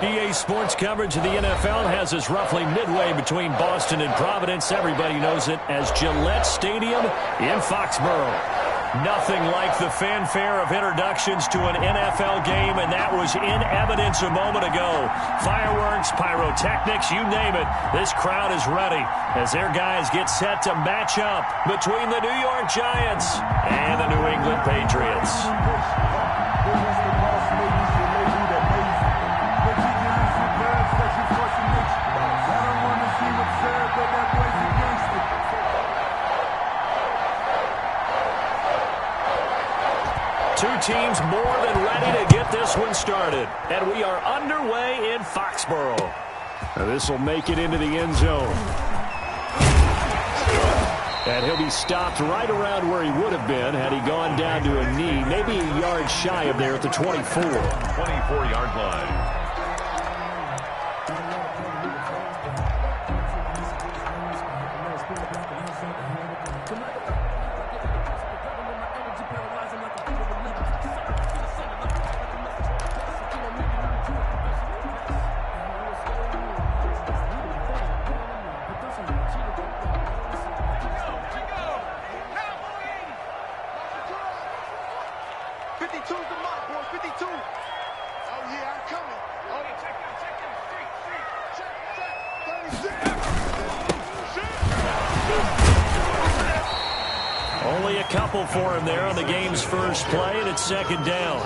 EA Sports coverage of the NFL has us roughly midway between Boston and Providence. Everybody knows it as Gillette Stadium in Foxborough. Nothing like the fanfare of introductions to an NFL game, and that was in evidence a moment ago. Fireworks, pyrotechnics, you name it. This crowd is ready as their guys get set to match up between the New York Giants and the New England Patriots. Two teams more than ready to get this one started. And we are underway in Foxborough. This will make it into the end zone. And he'll be stopped right around where he would have been had he gone down to a knee, maybe a yard shy of there at the 24. 24-yard line. Only a couple for him there on the game's first play, and it's second down.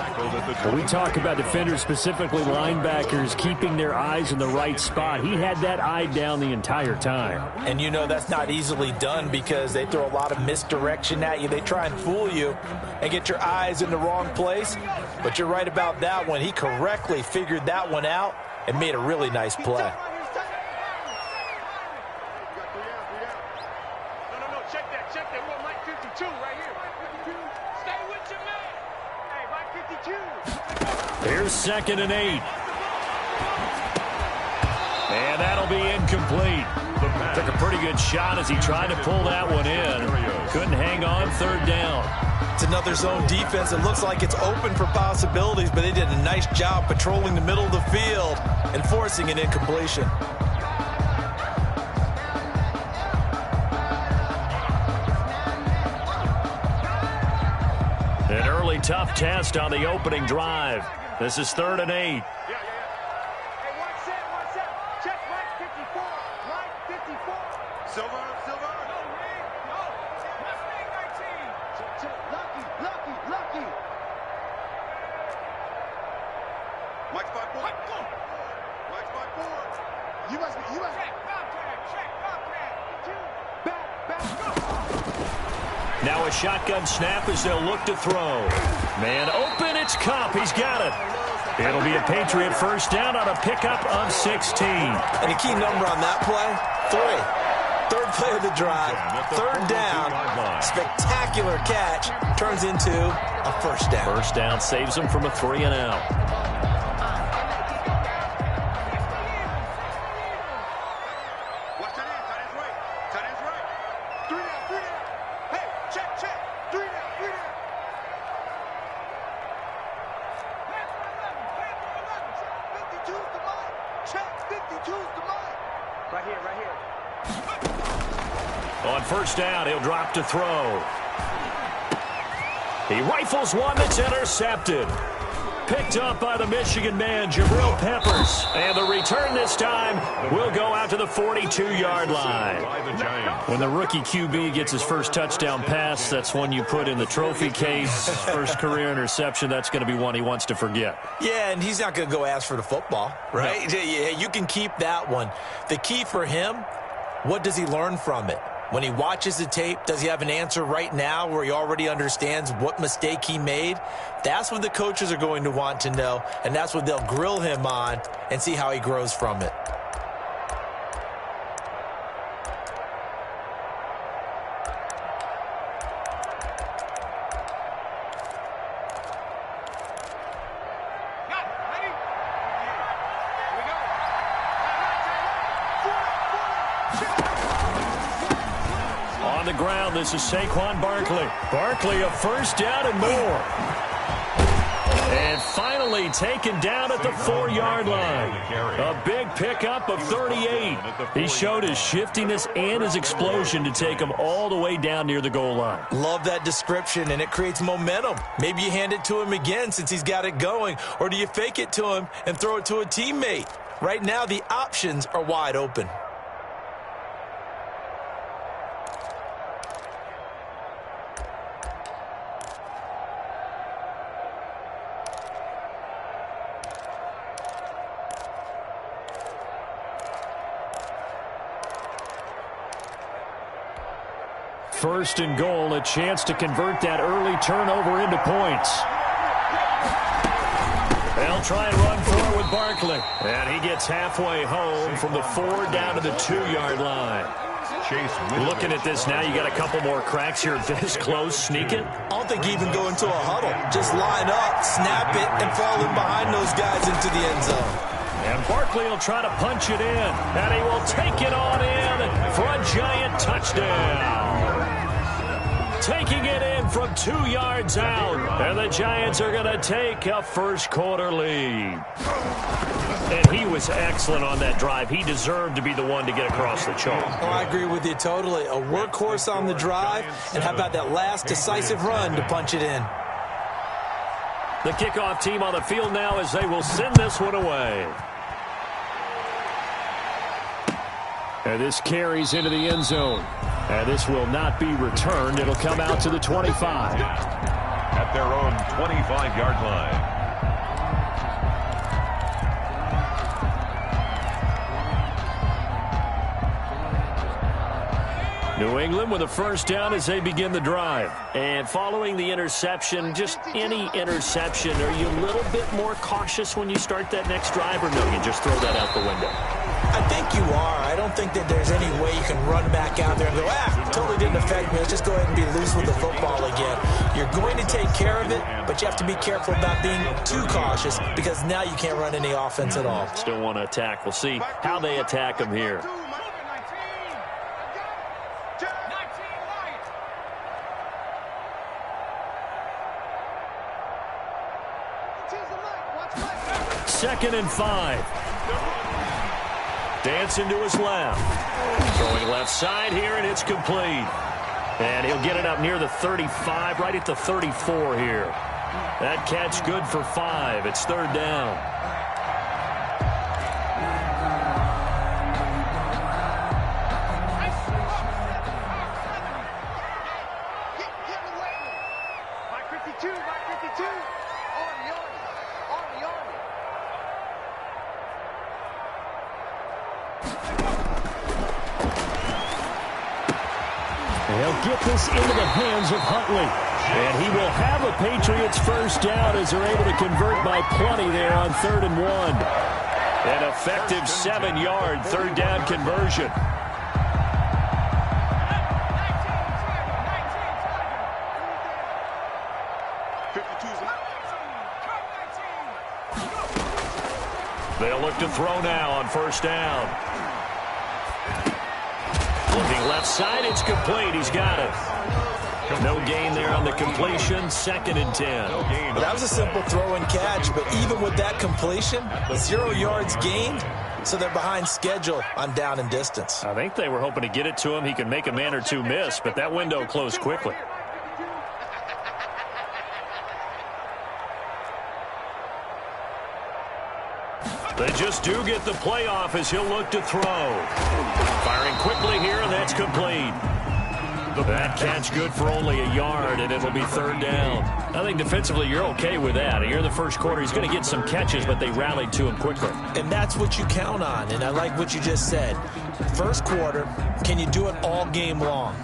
When we talk about defenders, specifically linebackers, keeping their eyes in the right spot, he had that eye down the entire time. And you know that's not easily done because they throw a lot of misdirection at you. They try and fool you and get your eyes in the wrong place. But you're right about that one. He correctly figured that one out and made a really nice play. Here's 2nd and 8. And that'll be incomplete. Took a pretty good shot as he tried to pull that one in. Couldn't hang on, 3rd down. It's another zone defense. It looks like it's open for possibilities, but they did a nice job patrolling the middle of the field and forcing an incompletion. An early tough test on the opening drive. This is 3rd and 8. Hey, watch that. Check right 54. Right 54. Silver. No, Reed. No. Mustang 19. Check. Lucky. Mike's by 4. Mike's by 4. You must be. Check. Bobcat. Back. Go. Now a shotgun snap as they'll look to throw. Man open, it's Cup. He's got it. It'll be a Patriot first down on a pickup of 16. And a key number on that play, 3. 3rd play of the drive, 3rd down, spectacular catch, turns into a first down. First down saves him from a 3 and out. On first down, he'll drop to throw. He rifles one that's intercepted. Picked up by the Michigan man, Jabril Peppers. And the return this time will go out to the 42-yard line. When the rookie QB gets his first touchdown pass, that's one you put in the trophy case. First career interception, that's going to be one he wants to forget. Yeah, and he's not going to go ask for the football, right? No. You can keep that one. The key for him, what does he learn from it? When he watches the tape, does he have an answer right now where he already understands what mistake he made? That's what the coaches are going to want to know, and that's what they'll grill him on and see how he grows from it. On the ground, this is Saquon Barkley. Barkley, a first down and more. And finally taken down at the 4-yard line. A big pickup of 38. He showed his shiftiness and his explosion to take him all the way down near the goal line. Love that description, and it creates momentum. Maybe you hand it to him again since he's got it going, or do you fake it to him and throw it to a teammate? Right now, the options are wide open. First and goal, a chance to convert that early turnover into points. They'll try and run forward with Barkley. And he gets halfway home from the 4 down to the 2-yard line. Looking at this now, you got a couple more cracks here this close. Sneak it? I don't think even go into a huddle. Just line up, snap it, and fall in behind those guys into the end zone. And Barkley will try to punch it in. And he will take it on in for a giant touchdown. Taking it in from 2 yards out. And the Giants are going to take a first-quarter lead. And he was excellent on that drive. He deserved to be the one to get across the chalk. Oh, I agree with you totally. A workhorse on the drive. And how about that last decisive run to punch it in? The kickoff team on the field now as they will send this one away. And this carries into the end zone. And this will not be returned. It'll come out to the 25. At their own 25-yard line. New England with a first down as they begin the drive. And following the interception, just any interception, are you a little bit more cautious when you start that next drive, or no, you just throw that out the window? I think you are. I don't think that there's any way you can run back out there and go, totally didn't affect me. Let's just go ahead and be loose with the football again. You're going to take care of it, but you have to be careful about being too cautious because now you can't run any offense at all. Still want to attack. We'll see how they attack them here. Second and 5. Dancing to his left. Throwing left side here, and it's complete. And he'll get it up near the 35, right at the 34 here. That catch good for 5. It's third down. They'll get this into the hands of Huntley. And he will have a Patriots first down as they're able to convert by plenty there on 3rd and 1. An effective 7-yard third down conversion. They'll look to throw now on first down. Looking left side, it's complete. He's got it. No gain there on the completion. 2nd and 10. Well, that was a simple throw and catch, but even with that completion, 0 yards gained, so they're behind schedule on down and distance. I think they were hoping to get it to him. He could make a man or two miss, but that window closed quickly. They just do get the playoff as he'll look to throw. Firing quickly here, and that's complete. That catch good for only a yard, and it'll be third down. I think defensively you're okay with that. Here in the first quarter, he's going to get some catches, but they rallied to him quickly. And that's what you count on, and I like what you just said. First quarter, can you do it all game long?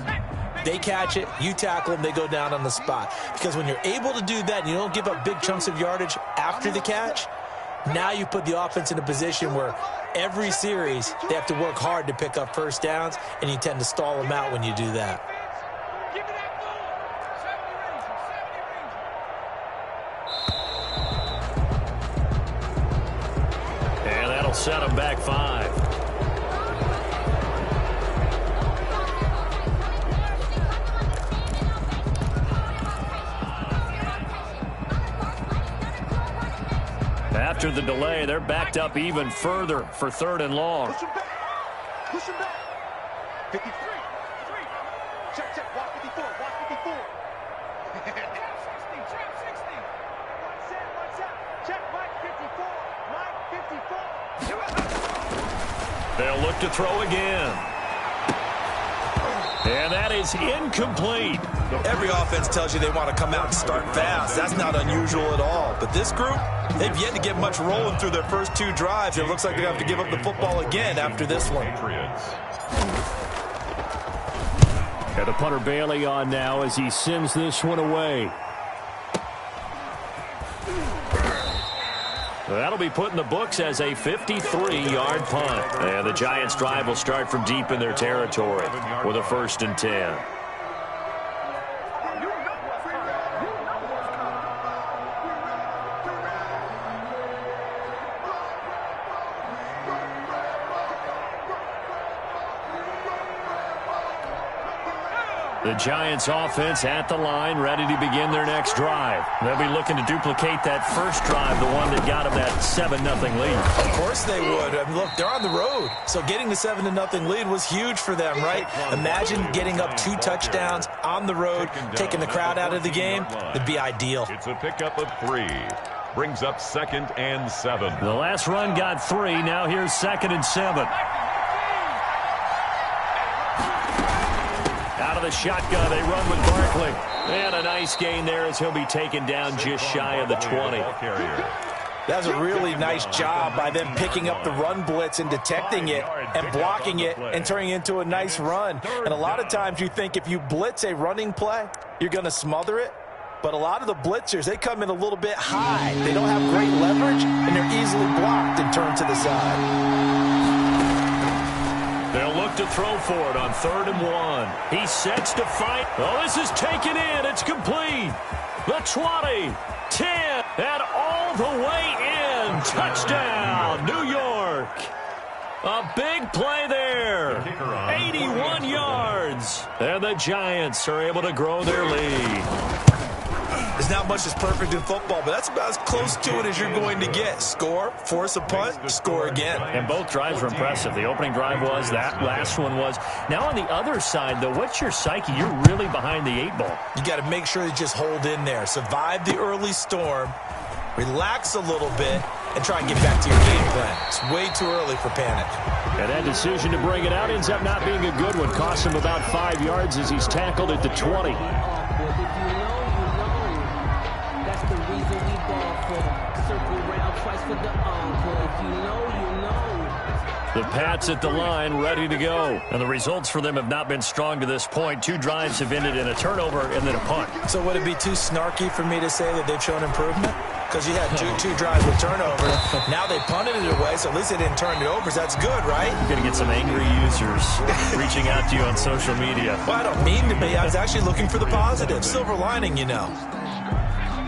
They catch it, you tackle them, they go down on the spot. Because when you're able to do that and you don't give up big chunks of yardage after the catch, now you put the offense in a position where every series they have to work hard to pick up first downs, and you tend to stall them out when you do that. And that'll set them back 5. after the delay. They're backed up even further for 3rd and long. Push him back. Push him back. 53. Check, check. Watch 54. Watch 54. Trap 60. Trap 60. One set. Check Mike 54. Mike 54. They'll look to throw again. And that is incomplete. Every offense tells you they want to come out and start fast. That's not unusual at all. But this group, they've yet to get much rolling through their first 2 drives. It looks like they have to give up the football again after this one. Got the punter Bailey on now as he sends this one away. That'll be put in the books as a 53-yard punt. And the Giants' drive will start from deep in their territory with a 1st and 10. The Giants offense at the line, ready to begin their next drive. They'll be looking to duplicate that first drive, the one that got them that 7-0 lead. Of course they would. I mean, look, they're on the road. So getting the 7-0 lead was huge for them, right? Imagine getting up 2 touchdowns on the road, taking the crowd out of the game. It'd be ideal. It's a pickup of 3. Brings up 2nd and 7. The last run got 3. Now here's 2nd and 7. Out of the shotgun, they run with Barkley. And a nice gain there as he'll be taken down just shy of the 20. That's a really nice job by them picking up the run blitz and detecting it and blocking it and turning it into a nice run. And a lot of times you think if you blitz a running play, you're going to smother it. But a lot of the blitzers, they come in a little bit high. They don't have great leverage, and they're easily blocked and turned to the side. They'll look to throw for it on 3rd and 1. He sets to fight. Oh, this is taken in. It's complete. The 20, 10, and all the way in. Touchdown, New York. A big play there. 81 yards. And the Giants are able to grow their lead. There's not much that's perfect in football, but that's about as close to it as you're going to get. Score, force a punt, score again. And both drives were impressive. The opening drive was, that last one was. Now on the other side, though, what's your psyche? You're really behind the 8 ball. You got to make sure you just hold in there. Survive the early storm, relax a little bit, and try and get back to your game plan. It's way too early for panic. And that decision to bring it out ends up not being a good one. Costs him about 5 yards as he's tackled at the 20. The Pats at the line, ready to go. And the results for them have not been strong to this point. 2 drives have ended in a turnover and then a punt. So would it be too snarky for me to say that they've shown improvement? Because you had two drives with turnover. Now they punted it away, so at least they didn't turn it over. So that's good, right? You're going to get some angry users reaching out to you on social media. Well, I don't mean to be. I was actually looking for the positive. Silver lining, you know.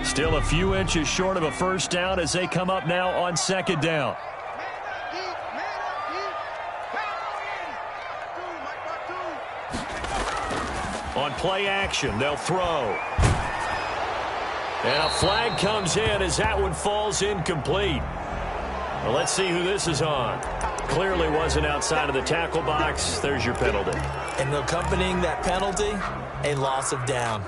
Still a few inches short of a first down as they come up now on 2nd down. On play action, they'll throw. And a flag comes in as that one falls incomplete. Well, let's see who this is on. Clearly wasn't outside of the tackle box. There's your penalty. And accompanying that penalty, a loss of down.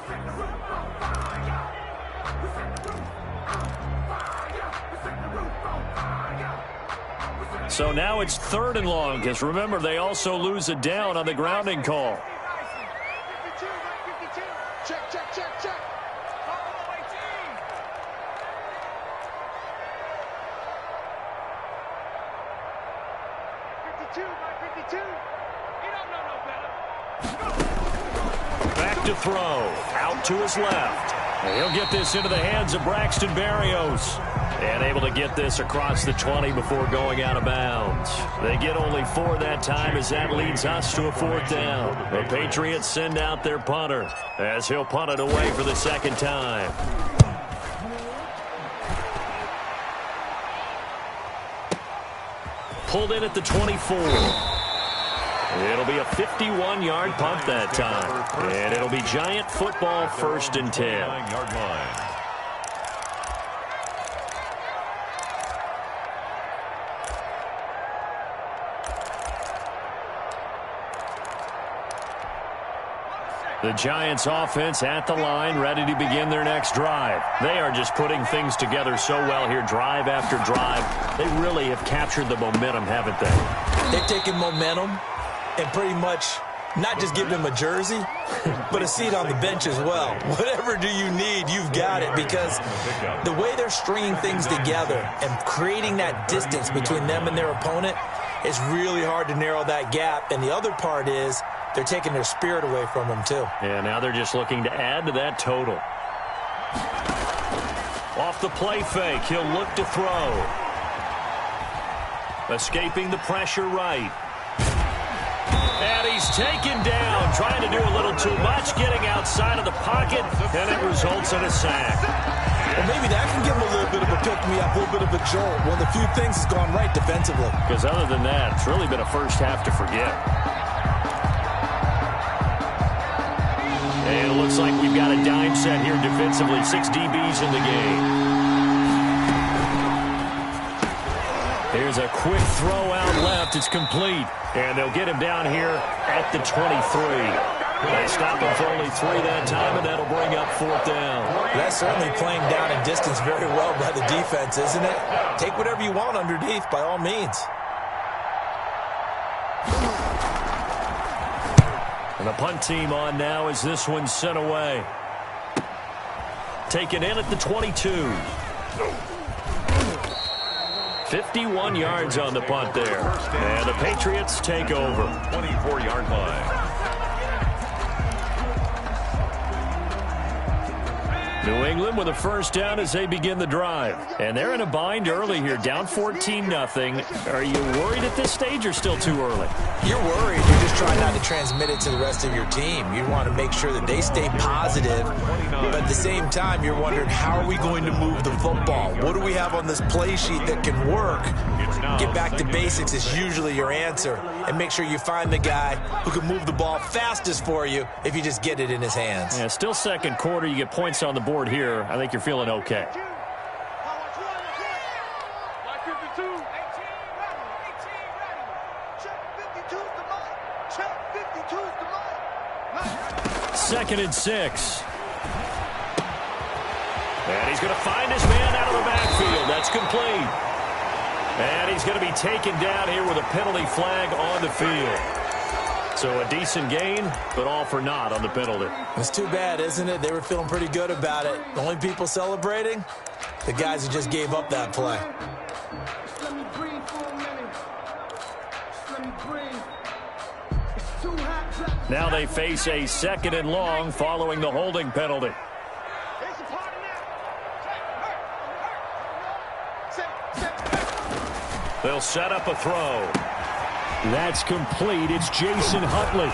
So now it's 3rd and long, because remember, they also lose a down on the grounding call. 52, 52. Check, check, check, check. Oh, 18. 52, 52. You don't know no better. Back to throw. Out to his left. And he'll get this into the hands of Braxton Berrios. And able to get this across the 20 before going out of bounds. They get only 4 that time as that leads us to a 4th down. The Patriots send out their punter as he'll punt it away for the 2nd time. Pulled in at the 24. It'll be a 51-yard punt that time. And it'll be Giant football 1st and 10. The Giants offense at the line, ready to begin their next drive. They are just putting things together so well here, drive after drive. They really have captured the momentum, haven't they? They've taken momentum and pretty much not just give him a jersey, but a seat on the bench as well. Whatever do you need, you've got it, because the way they're stringing things together and creating that distance between them and their opponent, it's really hard to narrow that gap. And the other part is they're taking their spirit away from them, too. Yeah, now they're just looking to add to that total. Off the play fake, he'll look to throw. Escaping the pressure right. And he's taken down, trying to do a little too much, getting outside of the pocket, and it results in a sack. Well, maybe that can give him a little bit of a pick-me-up, a little bit of a jolt. One of the few things has gone right defensively. Because other than that, it's really been a first half to forget. And it looks like we've got a dime set here defensively. 6 DBs in the game. Here's a quick throw out left. It's complete. And they'll get him down here at the 23. They stop him for only 3 that time, and that'll bring up 4th down. That's certainly playing down in distance very well by the defense, isn't it? Take whatever you want underneath, by all means. And the punt team on now as this one's sent away. Taken in at the 22. 51 yards on the punt there. And the Patriots take over. 24-yard line. New England with a first down as they begin the drive. And they're in a bind early here, down 14-0. Are you worried at this stage or still too early? You're worried. You're just trying not to transmit it to the rest of your team. You want to make sure that they stay positive. But at the same time, you're wondering, how are we going to move the football? What do we have on this play sheet that can work? Get back to basics is usually your answer. And make sure you find the guy who can move the ball fastest for you if you just get it in his hands. Yeah, still second quarter. You get points on the board here. I think you're feeling okay. Second and 6. And he's going to find his man out of the backfield. That's complete. And he's going to be taken down here with a penalty flag on the field. So a decent gain, but all for naught on the penalty. It's too bad, isn't it? They were feeling pretty good about it. The only people celebrating? The guys who just gave up that play. Let me breathe for a minute. Let me breathe. It's too hot. Now they face a 2nd and long following the holding penalty. They'll set up a throw. That's complete. It's Jason Huntley.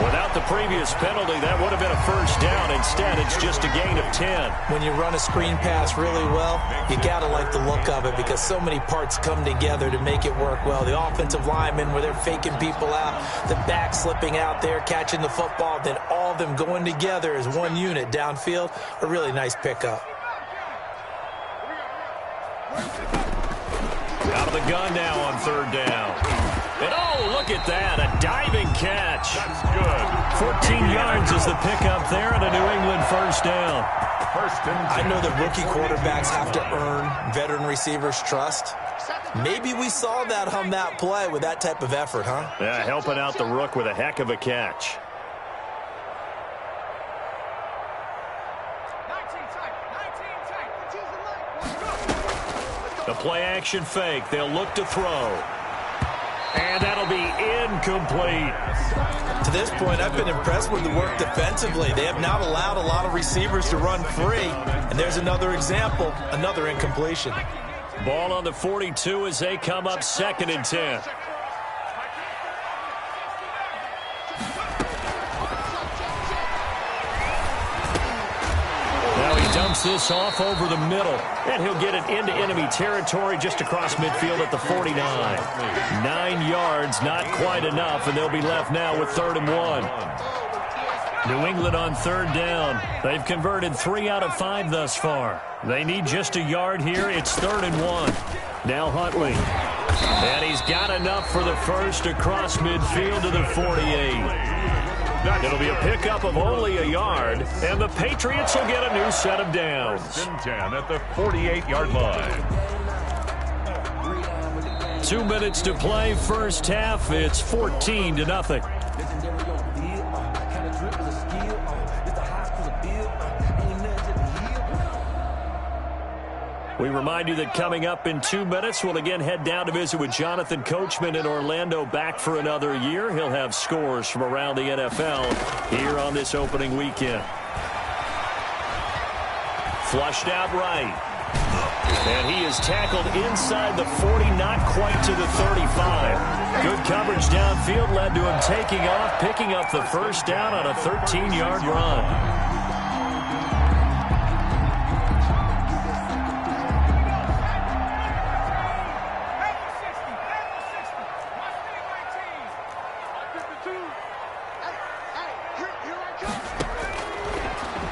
Without the previous penalty, that would have been a first down. Instead, it's just a gain of 10. When you run a screen pass really well, you got to like the look of it because so many parts come together to make it work well. The offensive linemen, where they're faking people out, the back slipping out there, catching the football, then all of them going together as one unit downfield, a really nice pickup. Out of the gun now on 3rd down. And oh, look at that, a diving catch. That's good. 14 yards is the pickup there and a New England first down. First and 10. I know that rookie quarterbacks have to earn veteran receivers' trust. Maybe we saw that on that play with that type of effort, huh? Yeah, helping out the rook with a heck of a catch. The play-action fake. They'll look to throw. And that'll be incomplete. To this point, I've been impressed with the work defensively. They have not allowed a lot of receivers to run free. And there's another example, another incompletion. Ball on the 42 as they come up 2nd and 10. Dumps this off over the middle, and he'll get it into enemy territory just across midfield at the 49. 9 yards, not quite enough, and they'll be left now with 3rd and 1. New England on 3rd down. They've converted 3 out of 5 thus far. They need just a yard here. It's 3rd and 1. Now Huntley. And he's got enough for the first across midfield to the 48. It'll be a pickup of only a yard, and the Patriots will get a new set of downs. 10 at the 48-yard line. 2 minutes to play, first half. It's 14-0. We remind you that coming up in 2 minutes, we'll again head down to visit with Jonathan Coachman in Orlando, back for another year. He'll have scores from around the NFL here on this opening weekend. Flushed out right. And he is tackled inside the 40, not quite to the 35. Good coverage downfield led to him taking off, picking up the first down on a 13-yard run.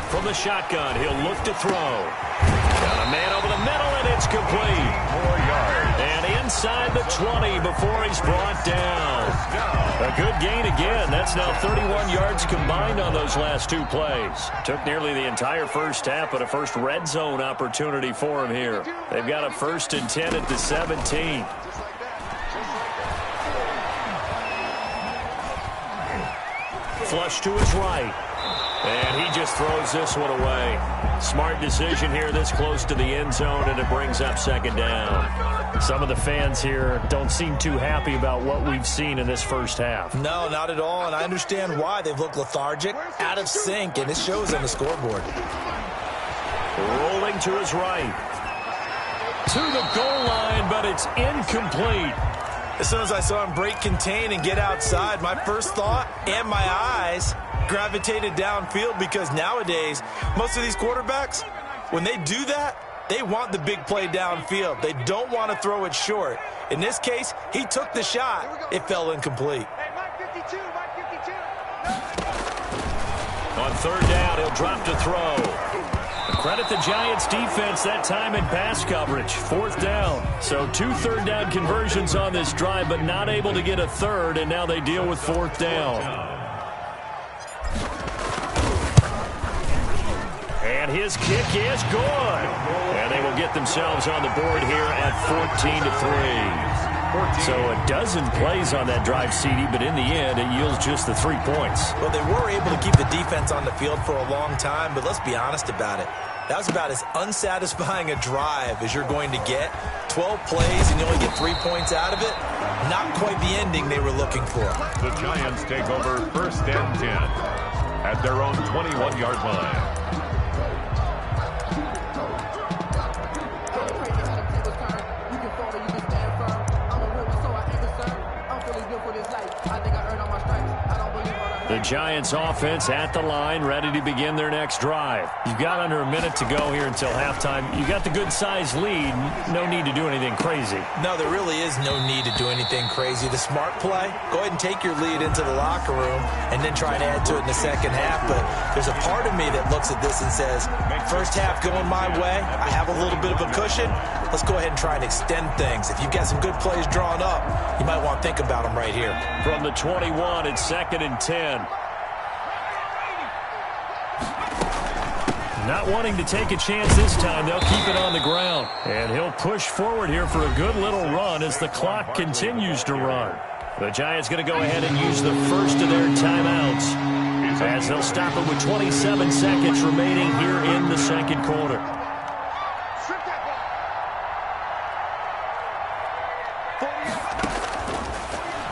From the shotgun, he'll look to throw. Got a man over the middle, and it's complete. 4 yards. And inside the 20 before he's brought down. A good gain again. That's now 31 yards combined on those last 2 plays. Took nearly the entire first half, but a first red zone opportunity for him here. They've got a 1st and 10 at the 17. Flush to his right. And he just throws this one away. Smart decision here this close to the end zone, and it brings up 2nd down. Some of the fans here don't seem too happy about what we've seen in this first half. No, not at all, and I understand why. They've looked lethargic, out of sync, and it shows on the scoreboard. Rolling to his right. To the goal line, but it's incomplete. As soon as I saw him break contain and get outside, my first thought and my eyes gravitated downfield, because nowadays, most of these quarterbacks, when they do that, they want the big play downfield. They don't want to throw it short. In this case, he took the shot. It fell incomplete. On 3rd down, he'll drop to throw. Credit the Giants defense that time in pass coverage. 4th down. So 2 third-down conversions on this drive, but not able to get a third, and now they deal with 4th down. And his kick is good. And they will get themselves on the board here at 14-3. So a dozen plays on that drive, CD, but in the end, it yields just the 3 points. Well, they were able to keep the defense on the field for a long time, but let's be honest about it. That was about as unsatisfying a drive as you're going to get. 12 plays and you only get 3 points out of it. Not quite the ending they were looking for. The Giants take over 1st and 10 at their own 21-yard line. The Giants offense at the line, ready to begin their next drive. You've got under a minute to go here until halftime. You got the good-sized lead. No need to do anything crazy. No, there really is no need to do anything crazy. The smart play, go ahead and take your lead into the locker room and then try and add to it in the second half. But there's a part of me that looks at this and says, first half going my way, I have a little bit of a cushion. Let's go ahead and try and extend things. If you've got some good plays drawn up, you might want to think about them right here. From the 21, it's 2nd and 10. Not wanting to take a chance this time, they'll keep it on the ground. And he'll push forward here for a good little run as the clock continues to run. The Giants going to go ahead and use the first of their timeouts, as they'll stop it with 27 seconds remaining here in the 2nd quarter.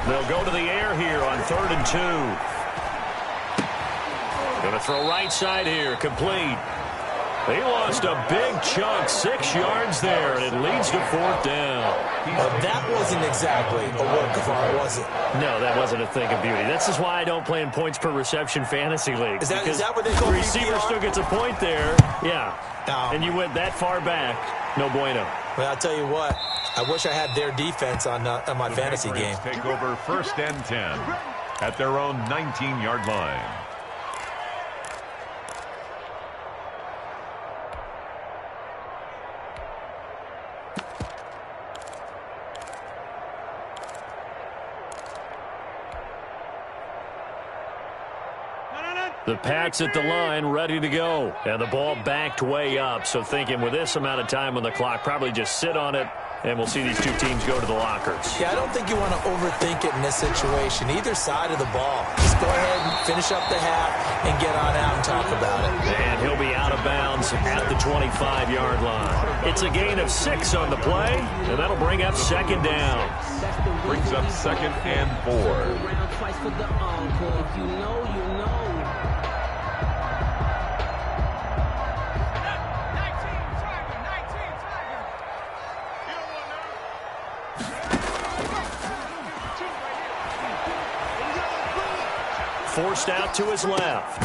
They'll go to the air here on 3rd and 2. Going to throw right side here, complete. He lost a big chunk, 6 yards there, and it leads to 4th down. Well, that wasn't exactly a work of art, was it? No, that wasn't a thing of beauty. This is why I don't play in points per reception fantasy leagues. Is that what they call the receiver PPR? still gets a point there, yeah. No. And you went that far back, no bueno. Well, I'll tell you what, I wish I had their defense on my fantasy game. Take over 1st and 10 at their own 19-yard line. The Pats at the line, ready to go. And the ball backed way up, so thinking with this amount of time on the clock, probably just sit on it, and we'll see these two teams go to the lockers. Yeah, I don't think you want to overthink it in this situation. Either side of the ball. Just go ahead and finish up the half and get on out and talk about it. And he'll be out of bounds at the 25-yard line. It's a gain of 6 on the play, and that'll bring up second down. Brings up second and 4. Forced out to his left.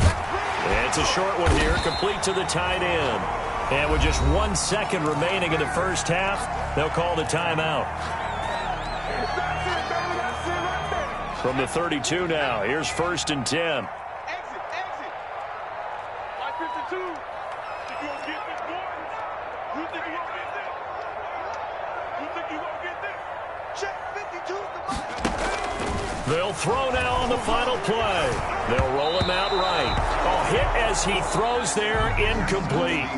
It's a short one here, complete to the tight end. And with just 1 second remaining in the first half, they'll call the timeout. From the 32 now, here's 1st and 10. Exit. Line 52. You gonna get this, boy? You think you gonna get this? You think you gonna get this? Check 52 is the line. They'll throw now on the final play. They'll roll him out right. A hit as he throws there, incomplete.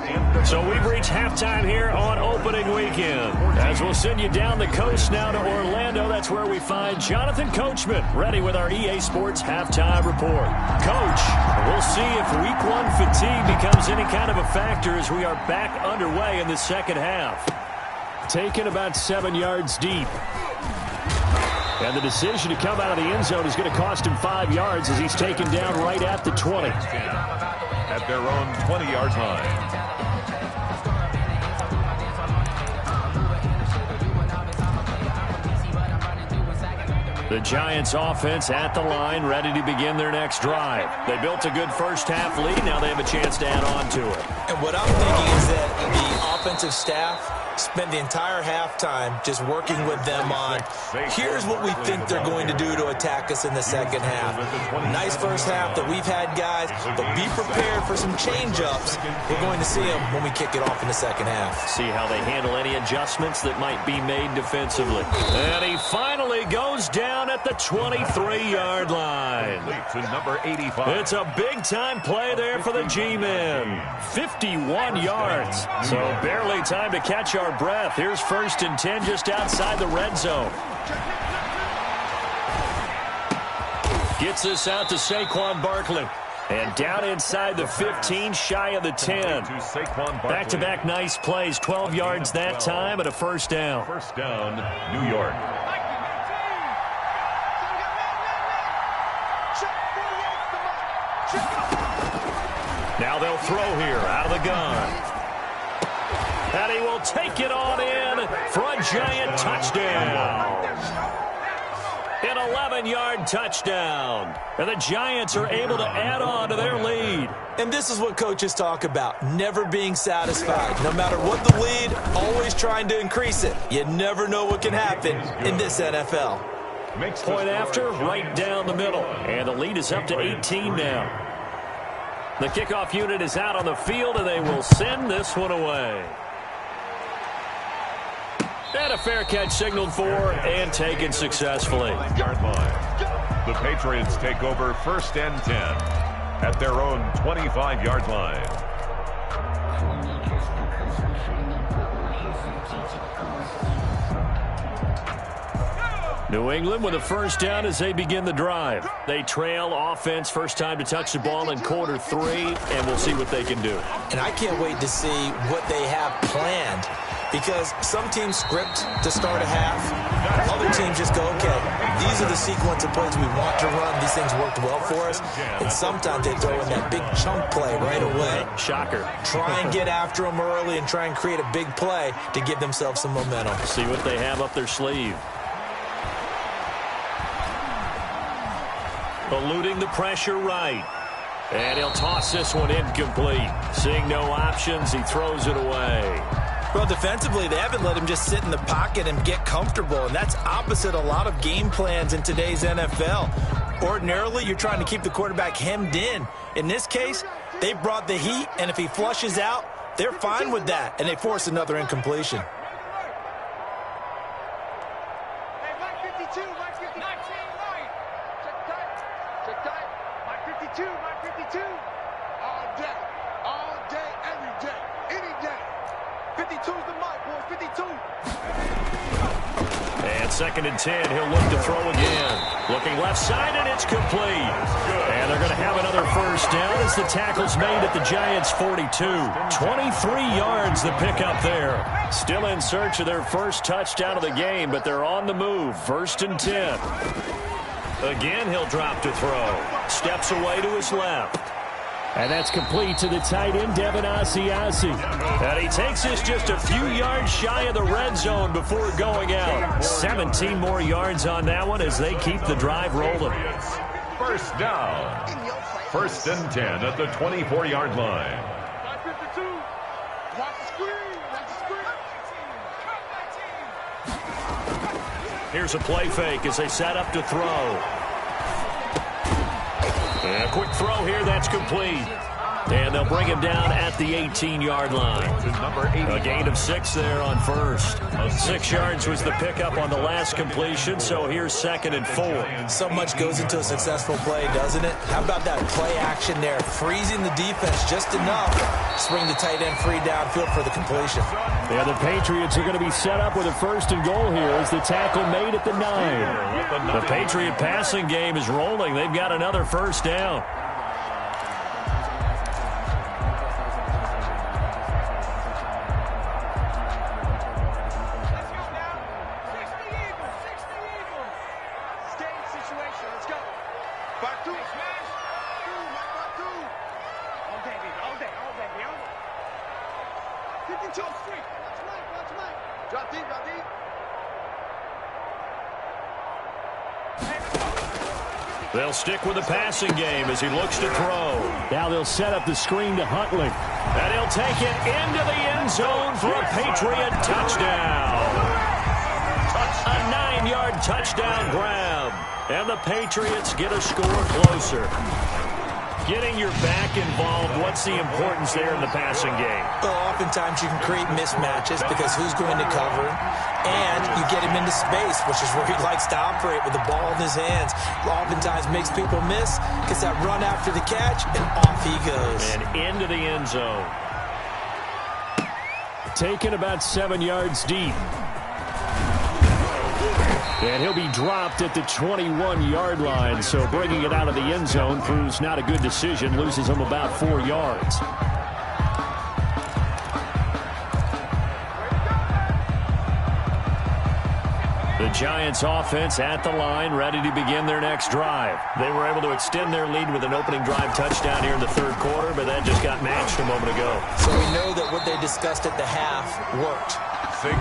So we've reached halftime here on opening weekend. As we'll send you down the coast now to Orlando, that's where we find Jonathan Coachman, ready with our EA Sports halftime report. Coach, we'll see if week 1 fatigue becomes any kind of a factor as we are back underway in the second half. Taken about 7 yards deep. And the decision to come out of the end zone is going to cost him 5 yards as he's taken down right at the 20. At their own 20-yard line. The Giants offense at the line, ready to begin their next drive. They built a good first half lead. Now they have a chance to add on to it. And what I'm thinking is that the offensive staff spent the entire halftime just working with them on, here's what we think they're going to do to attack us in the second half. Nice first half that we've had, guys, but be prepared for some change-ups. We're going to see them when we kick it off in the second half. See how they handle any adjustments that might be made defensively. And he finally goes down at the 23-yard line. To number 85. It's a big-time play there for the G-men. 51 yards. So barely time to catch our breath. Here's 1st and 10 just outside the red zone. Gets this out to Saquon Barkley. And down inside the 15, shy of the 10. Back-to-back nice plays, 12 yards that time and a first down. First down, New York. Now they'll throw here out of the gun. And he will take it on in for a giant touchdown. An 11-yard touchdown. And the Giants are able to add on to their lead. And this is what coaches talk about, never being satisfied. No matter what the lead, always trying to increase it. You never know what can happen in this NFL. Point after, right down the middle. And the lead is up to 18 now. The kickoff unit is out on the field, and they will send this one away. And a fair catch signaled for and taken successfully. Yard line. The Patriots take over 1st and 10 at their own 25-yard line. New England with a first down as they begin the drive. They trail offense, first time to touch the ball in quarter 3, and we'll see what they can do. And I can't wait to see what they have planned, because some teams script to start a half. Other teams just go, okay, these are the sequence of plays we want to run. These things worked well for us. And sometimes they throw in that big chunk play right away. Shocker. Try and get after them early and try and create a big play to give themselves some momentum. See what they have up their sleeve. Eluding the pressure right. And he'll toss this one incomplete. Seeing no options, he throws it away. Well, defensively, they haven't let him just sit in the pocket and get comfortable, and that's opposite a lot of game plans in today's NFL. Ordinarily, you're trying to keep the quarterback hemmed in. In this case, they brought the heat, and if he flushes out, they're fine with that, and they force another incompletion. Hey, Mike 52, Mike 52. 19 right. Check tight. Check tight. Mike 52, Mike 52. 52. All day, every day, any day. 52's the mic, boys, 52. And 2nd and 10, he'll look to throw again. Looking left side, and it's complete. And they're going to have another first down as the tackle's made at the Giants' 42. 23 yards the pickup there. Still in search of their first touchdown of the game, but they're on the move. 1st and 10. Again, he'll drop to throw. Steps away to his left. And that's complete to the tight end, Devin Asiasi. And he takes this just a few yards shy of the red zone before going out. 17 more yards on that one as they keep the drive rolling. First down. 1st and 10 at the 24-yard line. 52. Watch the screen. Watch the screen. Here's a play fake as they set up to throw. And a quick throw here, that's complete. And they'll bring him down at the 18-yard line. A gain of 6 there on first. 6 yards was the pickup on the last completion, so here's 2nd and 4. So much goes into a successful play, doesn't it? How about that play action there? Freezing the defense just enough to bring the tight end free downfield for the completion. Yeah, the Patriots are going to be set up with a 1st and goal here as the tackle made at the 9. The Patriot passing game is rolling. They've got another first down. They'll stick with the passing game as he looks to throw. Now they'll set up the screen to Huntley. And he'll take it into the end zone for a Patriot touchdown. A 9-yard touchdown grab. And the Patriots get a score closer. Getting your back involved, what's the importance there in the passing game? Well, oftentimes you can create mismatches because who's going to cover him? And you get him into space, which is where he likes to operate with the ball in his hands. Oftentimes makes people miss, gets that run after the catch, and off he goes. And into the end zone. Taken about 7 yards deep. And he'll be dropped at the 21-yard line, so bringing it out of the end zone proves not a good decision, loses him about 4 yards. The Giants offense at the line, ready to begin their next drive. They were able to extend their lead with an opening drive touchdown here in the 3rd quarter, but that just got matched a moment ago. So we know that what they discussed at the half worked.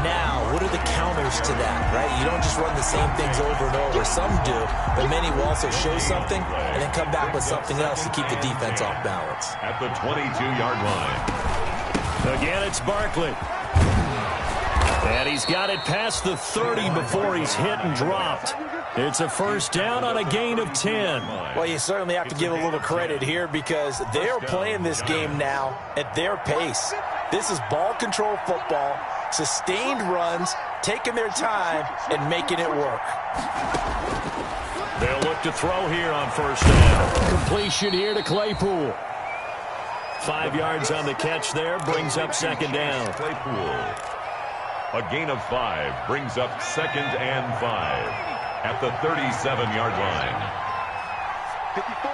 Now, what are the counters to that, right? You don't just run the same things over and over. Some do, but many will also show something and then come back with something else to keep the defense off balance. At the 22-yard line. Again, it's Barkley. And he's got it past the 30 before he's hit and dropped. It's a first down on a gain of 10. Well, you certainly have to give a little credit here because they're playing this game now at their pace. This is ball control football, sustained runs, taking their time, and making it work. They'll look to throw here on first down. Completion here to Claypool. 5 yards on the catch there, brings up 2nd down. Claypool. A gain of 5 brings up 2nd and 5 at the 37-yard line. 54.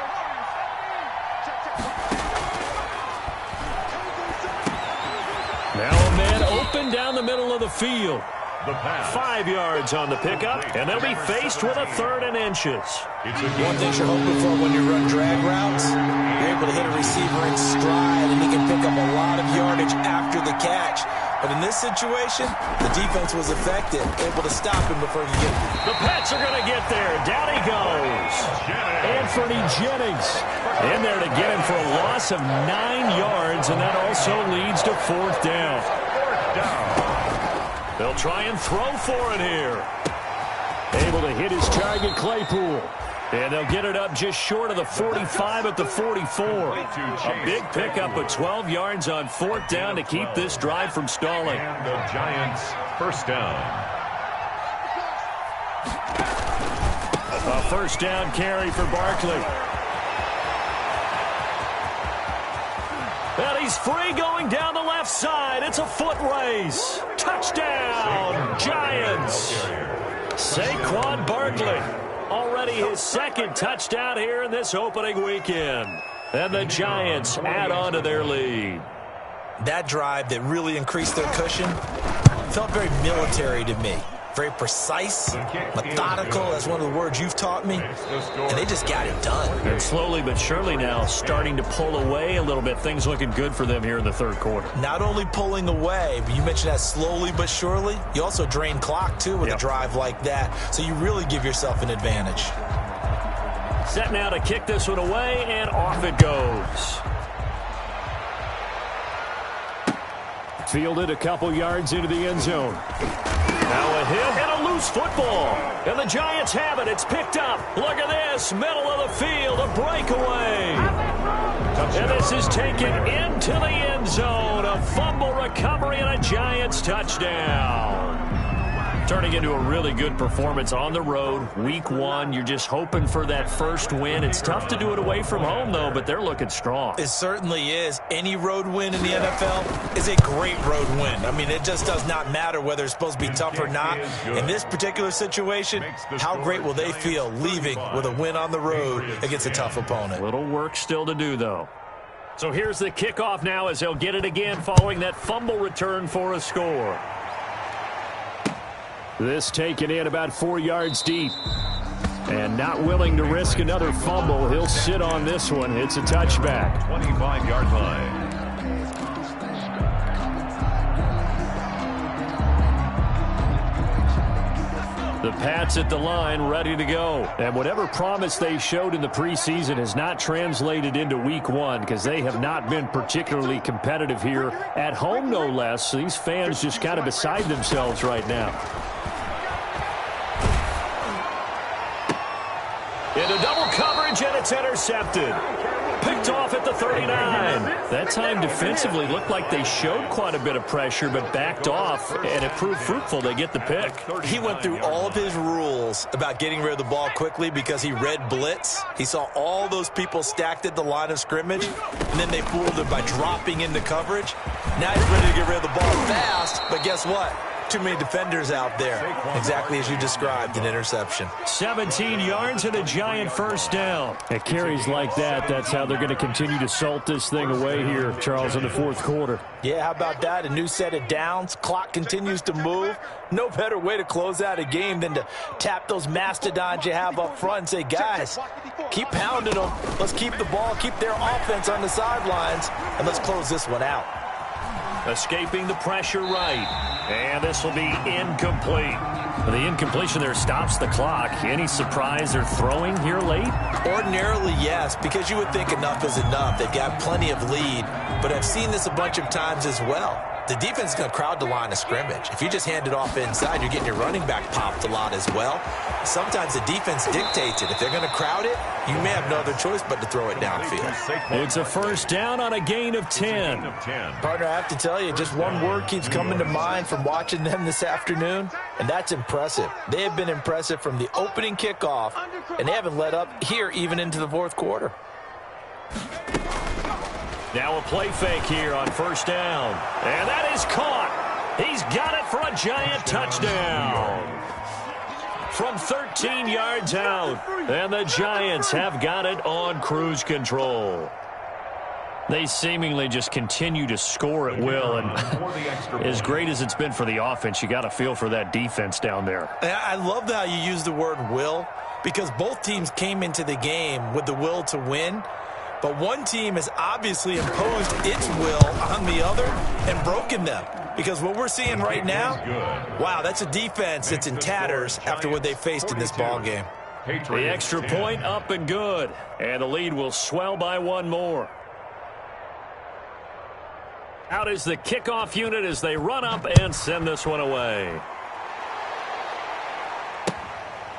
Now a man open down the middle of the field. The pass. 5 yards on the pickup, and they'll be faced with a 3rd and inches. One thing you're hoping for when you run drag routes, you're able to hit a receiver in stride, and he can pick up a lot of yardage after the catch. But in this situation, the defense was effective, able to stop him before he could get him. The Pets are going to get there. Down he goes. Anthony Jennings in there to get him for a loss of 9 yards, and that also leads to 4th down. They'll try and throw for it here. Able to hit his target, Claypool. And they'll get it up just short of the 45 at the 44. A big pickup of 12 yards on 4th down to keep this drive from stalling. And the Giants first down. A first down carry for Barkley. He's free going down the left side. It's a foot race. Touchdown, Giants. Saquon Barkley, already his second touchdown here in this opening weekend. And the Giants add on to their lead. That drive that really increased their cushion felt very military to me. Very precise, methodical, that's one of the words you've taught me, and they just got it done. And slowly but surely now starting to pull away a little bit. Things looking good for them here in the third quarter. Not only pulling away, but you mentioned that slowly but surely, you also drain clock, too, with a drive like that, so you really give yourself an advantage. Set now to kick this one away, and off it goes. Fielded a couple yards into the end zone. Now a hit and a loose football. And the Giants have it. It's picked up. Look at this. Middle of the field. A breakaway. And this is taken into the end zone. A fumble recovery and a Giants touchdown. Turning into a really good performance on the road. Week 1, you're just hoping for that first win. It's tough to do it away from home, though, but they're looking strong. It certainly is. Any road win in the NFL is a great road win. I mean, it just does not matter whether it's supposed to be tough or not. In this particular situation, how great will they feel leaving with a win on the road against a tough opponent? Little work still to do, though. So here's the kickoff now as they'll get it again following that fumble return for a score. This taken in about 4 yards deep. And not willing to risk another fumble. He'll sit on this one. It's a touchback. 25-yard line. The Pats at the line, ready to go. And whatever promise they showed in the preseason has not translated into week 1 because they have not been particularly competitive here at home, no less. So these fans just kind of beside themselves right now. Into double coverage, and it's intercepted. Picked off at the 39. That time defensively looked like they showed quite a bit of pressure, but backed off, and it proved fruitful. They get the pick. He went through all of his rules about getting rid of the ball quickly because he read blitz. He saw all those people stacked at the line of scrimmage, and then they fooled him by dropping into coverage. Now he's ready to get rid of the ball fast, but guess what? Too many defenders out there. Exactly as you described, an interception. 17 yards and a Giant first down. At carries like that, that's how they're going to continue to salt this thing away here, Charles, in the fourth quarter. Yeah, how about that? A new set of downs. Clock continues to move. No better way to close out a game than to tap those mastodons you have up front and say, guys, keep pounding them. Let's keep the ball, keep their offense on the sidelines, and let's close this one out. Escaping the pressure right. And this will be incomplete. The incompletion there stops the clock. Any surprise they're throwing here late? Ordinarily, yes, because you would think enough is enough. They've got plenty of lead, but I've seen this a bunch of times as well. The defense is going to crowd the line of scrimmage. If you just hand it off inside, you're getting your running back popped a lot as well. Sometimes the defense dictates it. If they're going to crowd it, you may have no other choice but to throw it downfield. It's a first down on a gain of 10. Partner, I have to tell you, just one word keeps coming to mind from watching them this afternoon, and that's impressive. They have been impressive from the opening kickoff, and they haven't let up here even into the fourth quarter. Now a play fake here on first down. And that is caught. He's got it for a Giant touchdown. From 13 yards out. And the Giants have got it on cruise control. They seemingly just continue to score at will. And as great as it's been for the offense, you got to feel for that defense down there. I love how you use the word will, because both teams came into the game with the will to win. But one team has obviously imposed its will on the other and broken them. Because what we're seeing right now, wow, that's a defense that's in tatters after what they faced in this ball game. The extra point up and good. And the lead will swell by one more. Out is the kickoff unit as they run up and send this one away.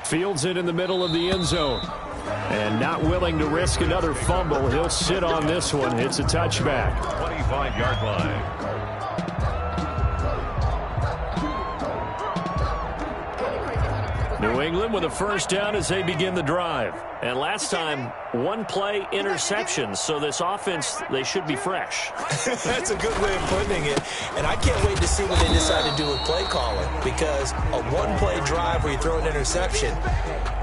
Fields it in the middle of the end zone. And not willing to risk another fumble. He'll sit on this one. It's a touchback. 25-yard line. New New England with a first down as they begin the drive. And last time, one-play interception, so this offense, they should be fresh. That's a good way of putting it. And I can't wait to see what they decide to do with play calling, because a one-play drive where you throw an interception,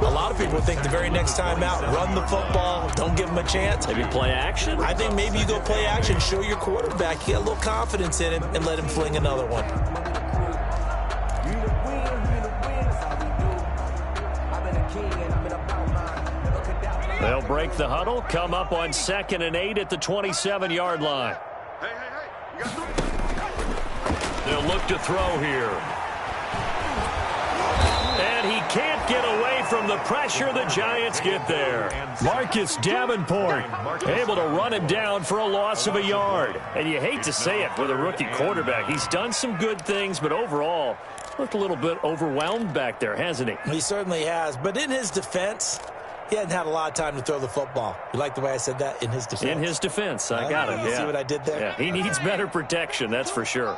a lot of people think the very next time out, run the football, don't give them a chance. Maybe play action? I think maybe you go play action, show your quarterback, you get a little confidence in him, and let him fling another one. They'll break the huddle, come up on 2nd and 8 at the 27-yard line. They'll look to throw here. And he can't get away from the pressure. The Giants get there. Marcus Davenport able to run him down for a loss of a yard. And you hate to say it with a rookie quarterback. He's done some good things, but overall looked a little bit overwhelmed back there, hasn't he? He certainly has. But in his defense, he hadn't had a lot of time to throw the football. You like the way I said that? In his defense. In his defense. I got it. You see what I did there? Yeah, he needs better protection, that's for sure.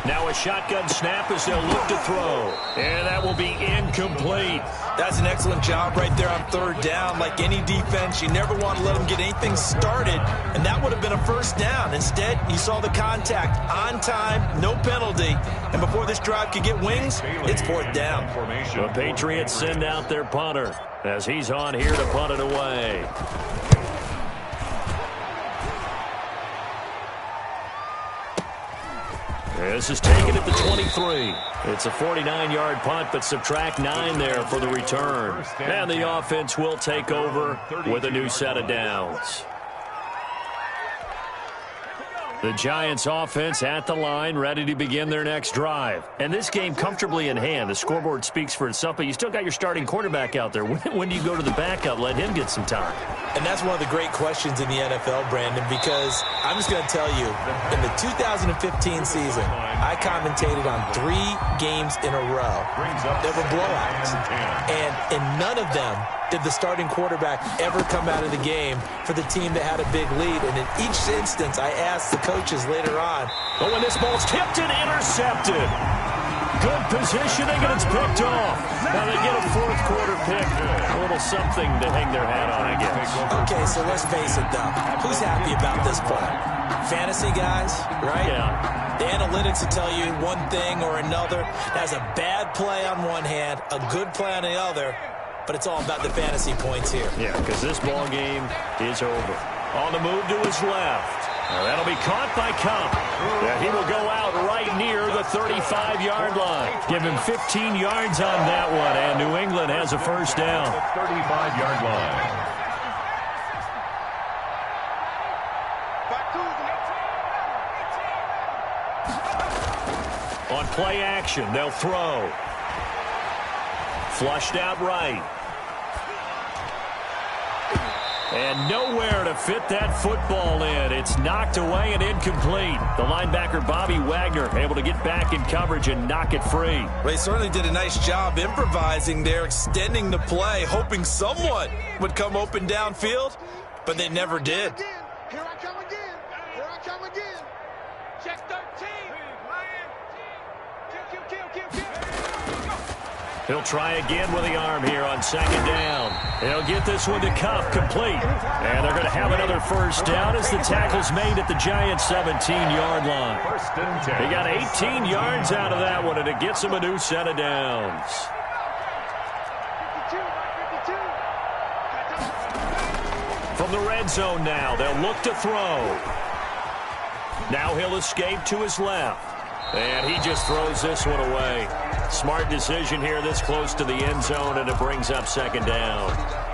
Now a shotgun snap as they'll look to throw. And that will be incomplete. That's an excellent job right there on 3rd down. Like any defense, you never want to let them get anything started, and that would have been a first down. Instead, you saw the contact on time, no penalty, and before this drive could get wings, it's 4th down. The Patriots send out their punter as he's on here to punt it away. This is taken at the 23. It's a 49-yard punt, but subtract 9 there for the return. And the offense will take over with a new set of downs. The Giants offense at the line, ready to begin their next drive. And this game comfortably in hand. The scoreboard speaks for itself, but you still got your starting quarterback out there. When do you go to the backup? Let him get some time. And that's one of the great questions in the NFL, Brandon, because I'm just going to tell you, in the 2015 season, I commentated on 3 games in a row. There were blowouts. And in none of them did the starting quarterback ever come out of the game for the team that had a big lead. And in each instance, I asked the coaches later on. But when this ball's tipped and intercepted. Good positioning, and it's picked off. Now they get a 4th quarter pick. A little something to hang their hat on, I guess. Okay, so let's face it, though. Who's happy about this play? Fantasy guys, right? Yeah. The analytics will tell you one thing or another. That's a bad play on one hand, a good play on the other, but it's all about the fantasy points here. Yeah, because this ball game is over. On the move to his left. Now that'll be caught by Cup. Yeah, he will go out right near the 35-yard line. Give him 15 yards on that one, and New England has a first down. 35-yard line. On play action, they'll throw. Flushed out right. And nowhere to fit that football in. It's knocked away and incomplete. The linebacker, Bobby Wagner, able to get back in coverage and knock it free. Well, he certainly did a nice job improvising there, extending the play, hoping someone would come open downfield, but they never did. Here I come again. Here I come again. Check 13. Kill. He'll try again with the arm here on 2nd down. He'll get this one to Cup, complete. And they're going to have another first down as the tackle's made at the Giants' 17-yard line. First and 10. He got 18 yards out of that one, and it gets him a new set of downs. 52. From the red zone now, they'll look to throw. Now he'll escape to his left. And he just throws this one away. Smart decision here this close to the end zone, and it brings up 2nd down.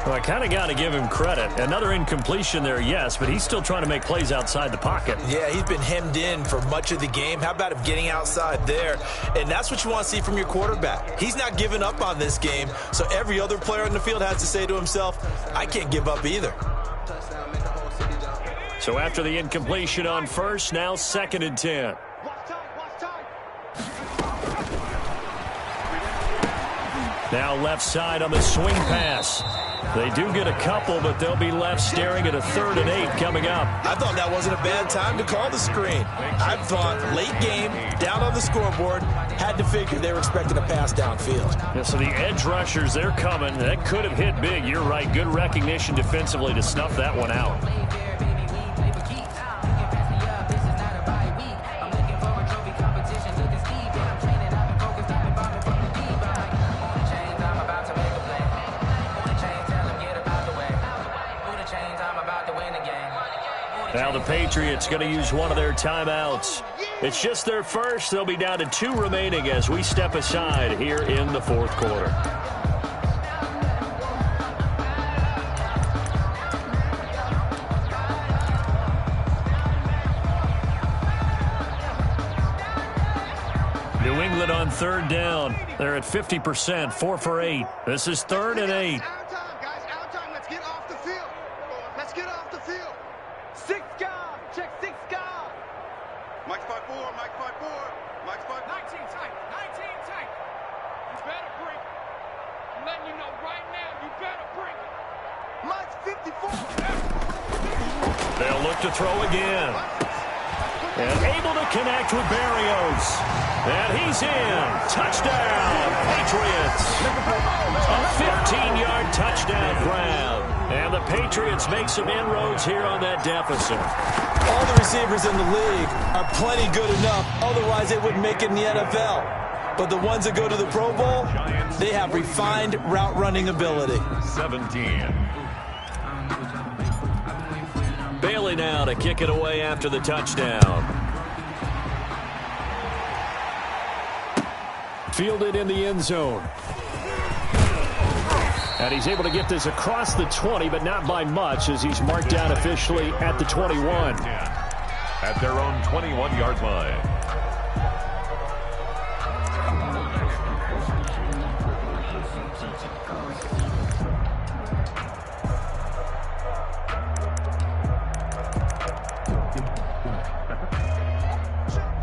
Well, I kind of got to give him credit. Another incompletion there, yes, but he's still trying to make plays outside the pocket. Yeah, he's been hemmed in for much of the game. How about him getting outside there? And that's what you want to see from your quarterback. He's not giving up on this game, so every other player on the field has to say to himself, I can't give up either. So after the incompletion on first, now 2nd and 10. Now left side on the swing pass. They do get a couple, but they'll be left staring at a 3rd and 8 coming up. I thought that wasn't a bad time to call the screen. I thought late game, down on the scoreboard, had to figure they were expecting a pass downfield. Yeah, so the edge rushers, they're coming. That could have hit big. You're right. Good recognition defensively to snuff that one out. Now the Patriots going to use one of their timeouts. It's just their first. They'll be down to 2 remaining as we step aside here in the 4th quarter. New England on 3rd down. They're at 50%, 4 for 8. This is 3rd and 8. Mike's 5-4, Mike's 5-4, Mike's 5-4. 19 tight, 19 tight. You better bring it. I'm letting you know right now, you better bring it. Mike's 54. They'll look to throw again. And able to connect with Berrios. And he's in. Touchdown, Patriots. A 15-yard touchdown grab. And the Patriots make some inroads here on that deficit. All the receivers in the league are plenty good enough. Otherwise, they wouldn't make it in the NFL. But the ones that go to the Pro Bowl, they have refined route running ability. 17. Bailey now to kick it away after the touchdown. Fielded in the end zone. And he's able to get this across the 20, but not by much as he's marked down officially at the 21. At their own 21-yard line.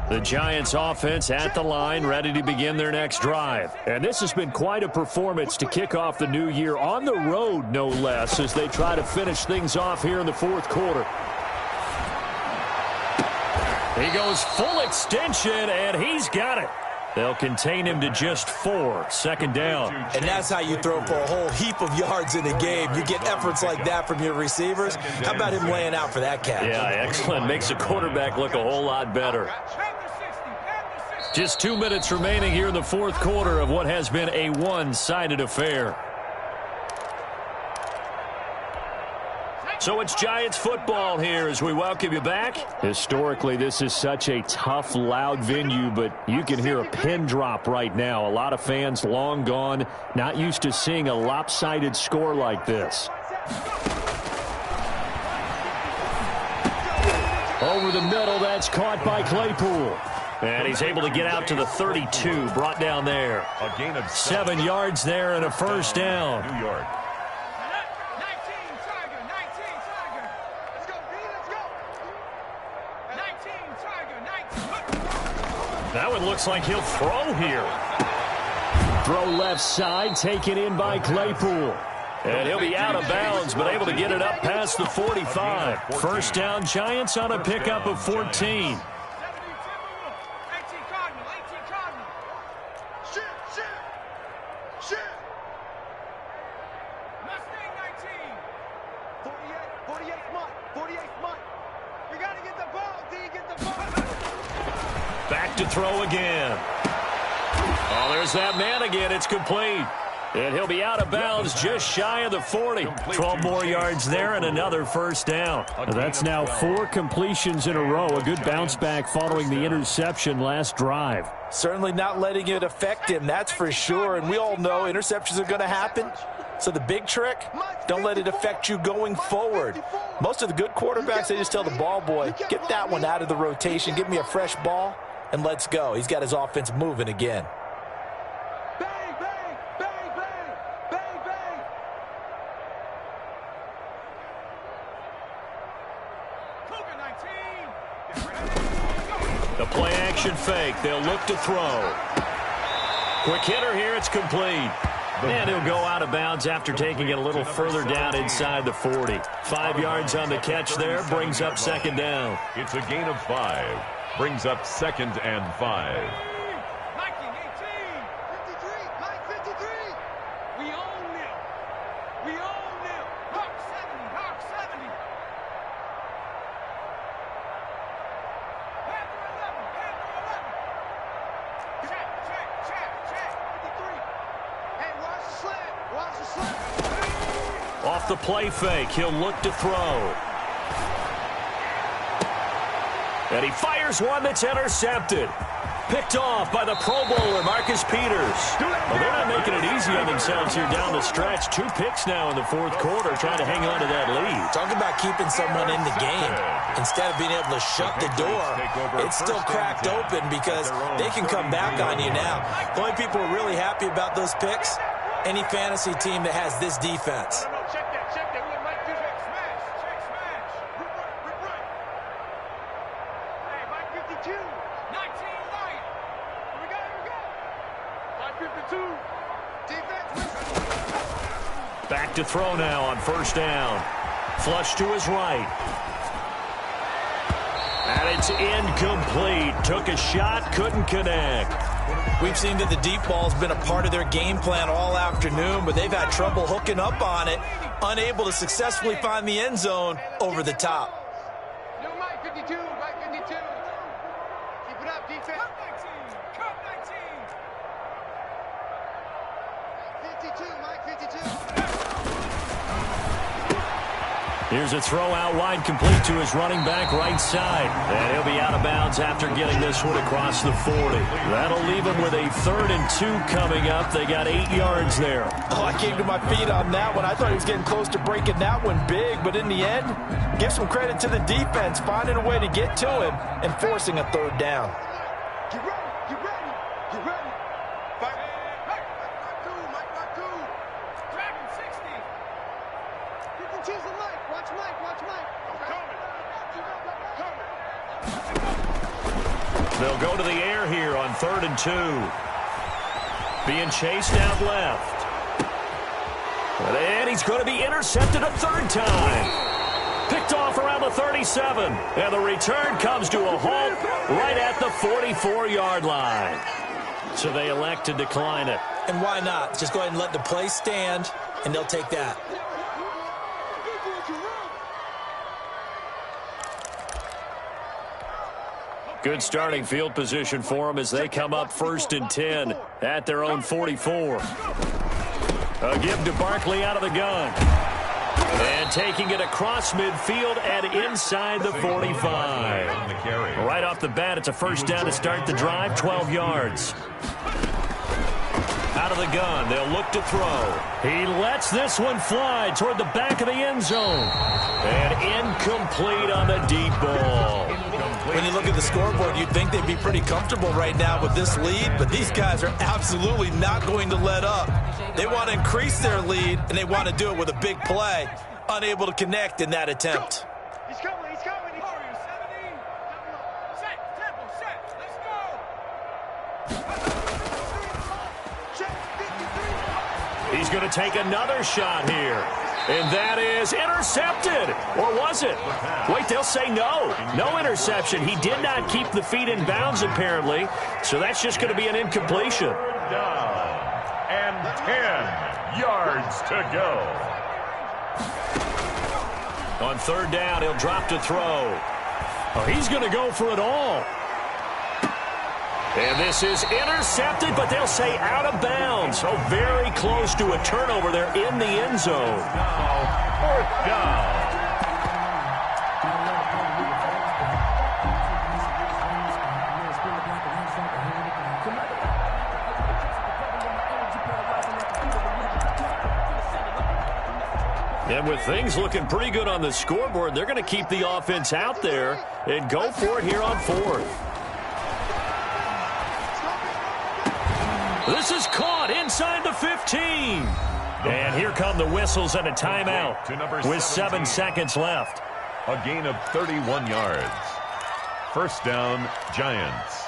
The Giants offense at the line, ready to begin their next drive. And this has been quite a performance to kick off the new year on the road, no less, as they try to finish things off here in the 4th quarter. He goes full extension, and he's got it. They'll contain him to just 4, 2nd down. And that's how you throw for a whole heap of yards in a game. You get efforts like that from your receivers. How about him laying out for that catch? Yeah, excellent. Makes the quarterback look a whole lot better. Just 2 minutes remaining here in the 4th quarter of what has been a one-sided affair. So it's Giants football here as we welcome you back. Historically, this is such a tough, loud venue, but you can hear a pin drop right now. A lot of fans long gone, not used to seeing a lopsided score like this. Over the middle, that's caught by Claypool. And he's able to get out to the 32, brought down there. A gain of 7 yards there and a first down. New York. That one looks like he'll throw here. Throw left side, taken in by Claypool. And he'll be out of bounds, but able to get it up past the 45. First down, Giants on a pickup of 14. Back to throw again. Oh, there's that man again. It's complete. And he'll be out of bounds just shy of the 40. 12 more yards there and another first down. That's now 4 completions in a row. A good bounce back following the interception last drive. Certainly not letting it affect him, that's for sure. And we all know interceptions are going to happen. So the big trick, don't let it affect you going forward. Most of the good quarterbacks, they just tell the ball boy, get that one out of the rotation, give me a fresh ball, and let's go. He's got his offense moving again. Bang, bang, bang, bang, bang, bang. The play action fake. They'll look to throw. Quick hitter here. It's complete. And he'll go out of bounds after taking it a little further down inside the 40. 5 yards on the catch there, brings up second down. It's a gain of 5. Brings up 2nd and 5. Off the play fake, he'll look to throw. And he fires one that's intercepted. Picked off by the Pro Bowler, Marcus Peters. Well, they're not making it easy on themselves here down the stretch. 2 picks now in the 4th quarter, trying to hang on to that lead. Talk about keeping someone in the game. Instead of being able to shut the door, it's still cracked open because they can come back on you now. The only people who are really happy about those picks, any fantasy team that has this defense. Back to throw now on 1st down. Flush to his right. And it's incomplete. Took a shot, couldn't connect. We've seen that the deep ball's been a part of their game plan all afternoon, but they've had trouble hooking up on it, unable to successfully find the end zone over the top. Yo, Mike 52, Mike 52. Keep it up, defense. Cut 19. 52, Mike 52. Here's a throw out wide, complete to his running back right side. And he'll be out of bounds after getting this one across the 40. That'll leave him with a 3rd and 2 coming up. They got 8 yards there. Oh, I came to my feet on that one. I thought he was getting close to breaking that one big, but in the end, give some credit to the defense, finding a way to get to him and forcing a 3rd down. Get ready, get ready, get ready. Back two, Mike, back two. Dragon 60. You can choose a Mike. Watch Mike, watch Mike. They'll go to the air here on 3rd and 2. Being chased out left. And he's going to be intercepted a 3rd time. Picked off around the 37. And the return comes to a halt right at the 44-yard line. So they elect to decline it. And why not? Just go ahead and let the play stand, and they'll take that. Good starting field position for them as they come up 1st and 10 at their own 44. A give to Barkley out of the gun. And taking it across midfield and inside the 45. Right off the bat, it's a 1st down to start the drive, 12 yards. Out of the gun, they'll look to throw. He lets this one fly toward the back of the end zone. And incomplete on the deep ball. When you look at the scoreboard, you'd think they'd be pretty comfortable right now with this lead, but these guys are absolutely not going to let up. They want to increase their lead, and they want to do it with a big play. Unable to connect in that attempt. He's coming, he's coming. Warrior 70. Set, tempo, set. Let's go. Check 53. He's going to take another shot here. And that is intercepted. Or was it? Wait, they'll say no. No interception. He did not keep the feet in bounds, apparently. So that's just going to be an incompletion. Down. And 10 yards to go. On 3rd down, he'll drop to throw. Oh, he's going to go for it all. And this is intercepted, but they'll say out of bounds. So very close to a turnover there in the end zone. Now, 4th down. And with things looking pretty good on the scoreboard, they're going to keep the offense out there and go for it here on 4th. This is caught inside the 15. And here come the whistles and a timeout with 7 seconds left. A gain of 31 yards. 1st down, Giants.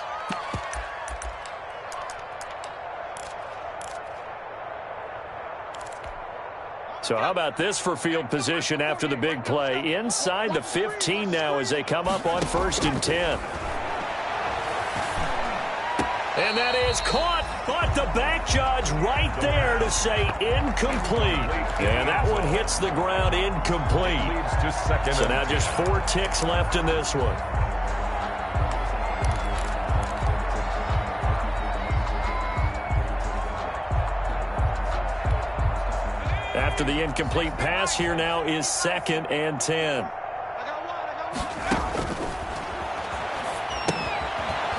So how about this for field position after the big play? Inside the 15 now as they come up on 1st and 10. And that is caught, but the back judge right there to say incomplete. And that one hits the ground incomplete. So now just 4 ticks left in this one. After the incomplete pass, here now is 2nd and 10.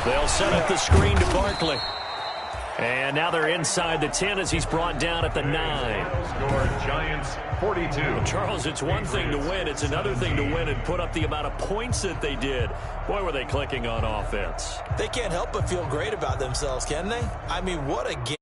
They'll set up the screen to Barkley. And now they're inside the 10 as he's brought down at the 9. Score Giants 42. Charles, it's one thing to win. It's another thing to win and put up the amount of points that they did. Boy, were they clicking on offense. They can't help but feel great about themselves, can they? I mean, what a game.